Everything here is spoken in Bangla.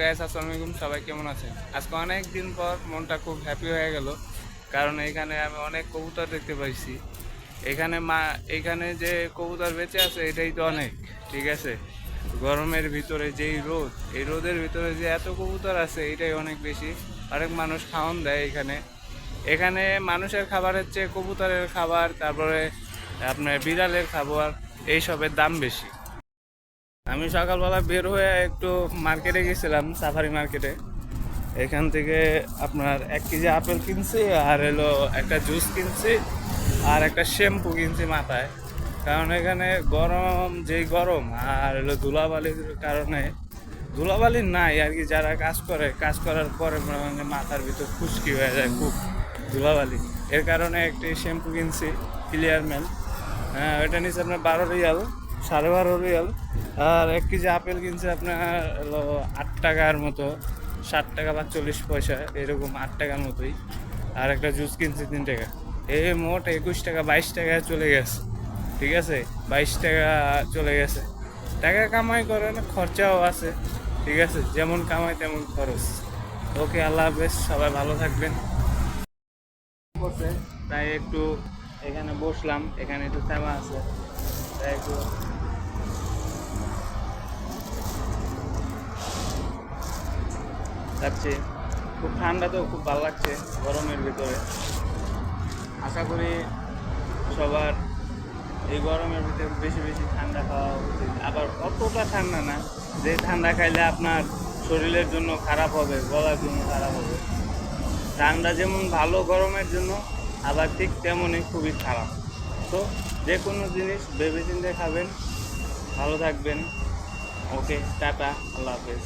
গাইস, আসসালামু আলাইকুম। সবাই কেমন আছেন? আজকে অনেক দিন পর মনটা খুব হ্যাপি হয়ে গেল, কারণ এখানে আমি অনেক কবুতর দেখতে পাইছি। এখানে যে কবুতর বেঁচে আছে এটাই তো অনেক। ঠিক আছে, গরমের ভিতরে যেই রোদ, এই রোদের ভিতরে যে এত কবুতর আছে এটাই অনেক বেশি। অনেক মানুষ খাওয়ান দেয় এখানে। এখানে মানুষের খাবারের চেয়ে কবুতরের খাবার, তারপরে আপনার বিড়ালের খাবার, এইসবের দাম বেশি। আমি সকালবেলা বের হয়ে একটু মার্কেটে গেছিলাম, সাফারি মার্কেটে। এখান থেকে আপনার 1 কেজি আপেল কিনছি, আর হলো একটা জুস কিনছি, আর একটা শ্যাম্পু কিনছি মাথায়। কারণ এখানে গরম, যেই গরম, আর হলো ধুলাবালির কারণে, ধুলাবালি নাই আর কি, যারা কাজ করে, কাজ করার পরে মানে মাথার ভিতর খুশকি হয়ে যায় খুব ধুলাবালি। এর কারণে একটি শ্যাম্পু কিনছি, ক্লিয়ার ম্যান। হ্যাঁ, ওইটা নিচ্ছে আপনার 12 রিয়াল, 12.5 রিয়াল। আর 1 কেজি আপেল কিনছে আপনার হলো 8 টাকার মতো, 60 টাকা বা 40 পয়সা, এরকম 8 টাকার মতোই। আর একটা জুস কিনছে 3 টাকা। এই মোট 21 টাকা, 22 টাকা চলে গেছে। ঠিক আছে, 22 টাকা চলে গেছে। টাকা কামাই করে না, খরচাও আছে। ঠিক আছে, যেমন কামাই তেমন খরচ। ওকে, আল্লাহ হাফেজ, সবাই ভালো থাকবেন। করছে তাই একটু এখানে বসলাম, এখানে একটু থেমা আছে, তাই একটু যাচ্ছি। খুব ঠান্ডা, তো খুব ভালো লাগছে গরমের ভিতরে। আশা করি সবার এই গরমের ভিতরে বেশি বেশি ঠান্ডা খাওয়া উচিত। আবার অতটা ঠান্ডা না যে ঠান্ডা খাইলে আপনার শরীরের জন্য খারাপ হবে, গলার জন্য খারাপ হবে। ঠান্ডা যেমন ভালো গরমের জন্য, আবার ঠিক তেমনই খুবই খারাপ। তো যে কোনো জিনিস ভেবে চিন্তে খাবেন। ভালো থাকবেন। ওকে, টাটা, আল্লাহ হাফেজ।